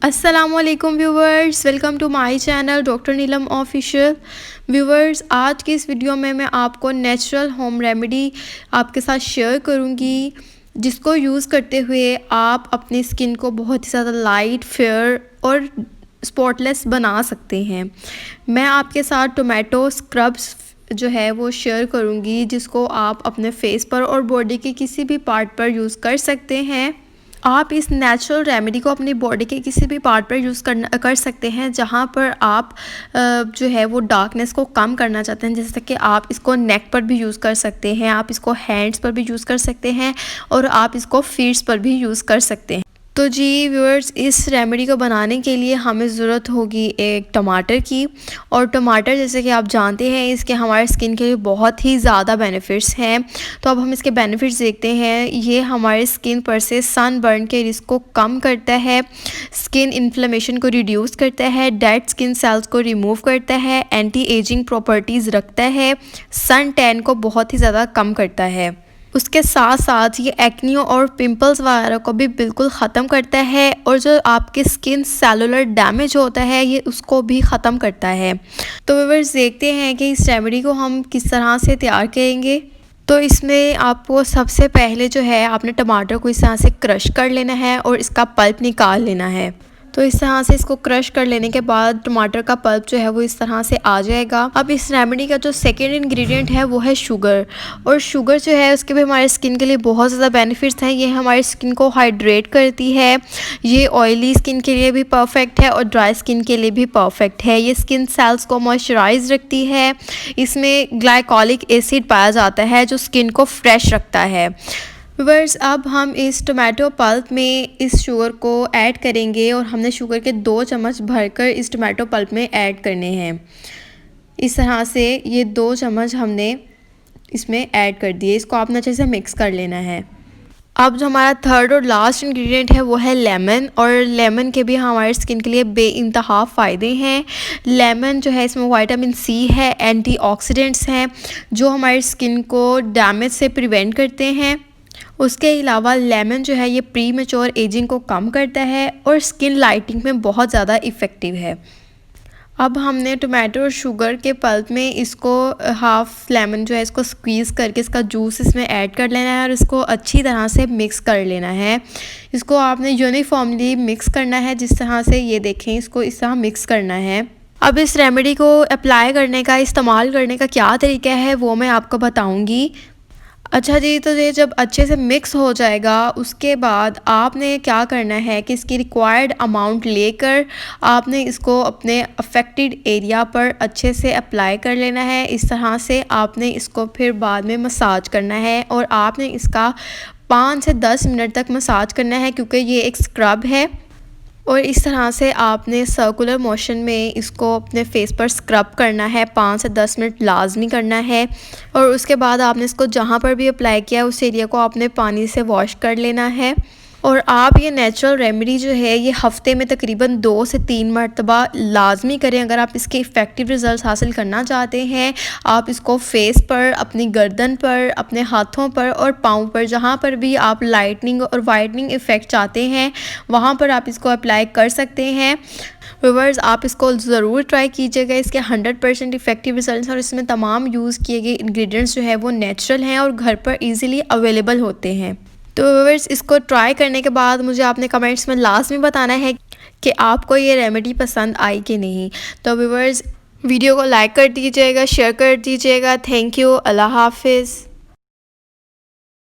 अस्सलामुअलैकुम viewers, welcome to my channel doctor Neelam official. Viewers, आज की इस वीडियो में मैं आपको नेचुरल होम रेमेडी आपके साथ शेयर करूंगी, जिसको यूज़ करते हुए आप अपनी स्किन को बहुत ही ज़्यादा लाइट, फेयर और स्पॉटलेस बना सकते हैं। मैं आपके साथ टोमेटो स्क्रब्स जो है वो शेयर करूंगी, जिसको आप अपने फेस पर और बॉडी के किसी भी पार्ट पर यूज़ कर सकते हैं। आप इस नेचुरल रेमेडी को अपनी बॉडी के किसी भी पार्ट पर यूज़ कर सकते हैं, जहाँ पर आप जो है वो डार्कनेस को कम करना चाहते हैं। जैसे कि आप इसको नेक पर भी यूज़ कर सकते हैं, आप इसको हैंड्स पर भी यूज़ कर सकते हैं और आप इसको फीट्स पर भी यूज़ कर सकते हैं। तो जी व्यूअर्स, इस रेमेडी को बनाने के लिए हमें ज़रूरत होगी एक टमाटर की। और टमाटर, जैसे कि आप जानते हैं, इसके हमारे स्किन के लिए बहुत ही ज़्यादा बेनिफिट्स हैं। तो अब हम इसके बेनिफिट्स देखते हैं। ये हमारे स्किन पर से सनबर्न के रिस्क को कम करता है, स्किन इन्फ्लेमेशन को रिड्यूस करता है, डेड स्किन सेल्स को रिमूव करता है, एंटी एजिंग प्रॉपर्टीज़ रखता है, सन टैन को बहुत ही ज़्यादा कम करता है। उसके साथ साथ ये एक्ने और पिंपल्स वगैरह को भी बिल्कुल ख़त्म करता है, और जो आपकी स्किन सेलुलर डैमेज होता है ये उसको भी ख़त्म करता है। तो व्यूअर्स, देखते हैं कि इस रेमेडी को हम किस तरह से तैयार करेंगे। तो इसमें आपको सबसे पहले जो है, आपने टमाटर को इस तरह से क्रश कर लेना है और इसका पल्प निकाल लेना है। तो इस तरह से इसको क्रश कर लेने के बाद टमाटर का पल्प जो है वो इस तरह से आ जाएगा। अब इस रेमेडी का जो सेकेंड इंग्रेडिएंट है वो है शुगर। और शुगर जो है उसके भी हमारे स्किन के लिए बहुत ज़्यादा बेनिफिट्स हैं। ये हमारी स्किन को हाइड्रेट करती है, ये ऑयली स्किन के लिए भी परफेक्ट है और ड्राई स्किन के लिए भी परफेक्ट है। ये स्किन सेल्स को मॉइस्चराइज रखती है। इसमें ग्लाइकोलिक एसिड पाया जाता है जो स्किन को फ्रेश रखता है। व्यूअर्स, अब हम इस टोमेटो पल्प में इस शुगर को ऐड करेंगे, और हमने शुगर के 2 चम्मच भरकर इस टोमेटो पल्प में ऐड करने हैं। इस तरह से ये 2 चम्मच हमने इसमें ऐड कर दिए। इसको आपने अच्छे से मिक्स कर लेना है। अब जो हमारा थर्ड और लास्ट इंग्रेडिएंट है वो है लेमन। और लेमन के भी हमारे स्किन के लिए बेइंतहा फ़ायदे हैं। लेमन जो है, इसमें विटामिन सी है, एंटीऑक्सीडेंट्स हैं जो हमारी स्किन को डैमेज से प्रिवेंट करते हैं। उसके अलावा लेमन जो है ये प्री मैच्योर एजिंग को कम करता है और स्किन लाइटिंग में बहुत ज़्यादा इफ़ेक्टिव है। अब हमने टोमेटो और शुगर के पल्प में इसको हाफ़ लेमन जो है इसको स्क्वीज़ करके इसका जूस इसमें ऐड कर लेना है और इसको अच्छी तरह से मिक्स कर लेना है। इसको आपने यूनिफॉर्मली मिक्स करना है, जिस तरह से ये देखें, इसको इस तरह मिक्स करना है। अब इस रेमेडी को अप्लाई करने का, इस्तेमाल करने का क्या तरीका है वो मैं आपको बताऊँगी। अच्छा जी, तो ये जब अच्छे से मिक्स हो जाएगा उसके बाद आपने क्या करना है कि इसकी रिक्वायर्ड अमाउंट लेकर आपने इसको अपने अफेक्टेड एरिया पर अच्छे से अप्लाई कर लेना है। इस तरह से आपने इसको फिर बाद में मसाज करना है, और आपने इसका 5 से 10 मिनट तक मसाज करना है, क्योंकि ये एक स्क्रब है। और इस तरह से आपने सर्कुलर मोशन में इसको अपने फेस पर स्क्रब करना है, 5 से 10 मिनट लाजमी करना है। और उसके बाद आपने इसको जहाँ पर भी अप्लाई किया उस एरिया को आपने पानी से वॉश कर लेना है। और आप ये नेचुरल रेमेडी जो है ये हफ़्ते में तकरीबन 2 से 3 मरतबा लाजमी करें, अगर आप इसके इफ़ेक्टिव रिज़ल्ट हासिल करना चाहते हैं। आप इसको फेस पर, अपनी गर्दन पर, अपने हाथों पर और पाँव पर, जहाँ पर भी आप लाइटनिंग और वाइटनिंग इफ़ेक्ट चाहते हैं वहाँ पर आप इसको अप्लाई कर सकते हैं। व्यूअर्स, आप इसको ज़रूर ट्राई कीजिएगा। इसके 100% इफ़ेक्टिव रिजल्ट्स और इसमें तमाम यूज़ किए गए इंग्रेडिएंट्स जो है वो नेचुरल हैं और घर पर ईज़िली अवेलेबल होते हैं। तो व्यूअर्स, इसको ट्राई करने के बाद मुझे आपने कमेंट्स में लाजमी बताना है कि आपको ये रेमेडी पसंद आई कि नहीं। तो व्यूअर्स, वीडियो को लाइक कर दीजिएगा, शेयर कर दीजिएगा। Thank you. अल्लाह हाफिज़।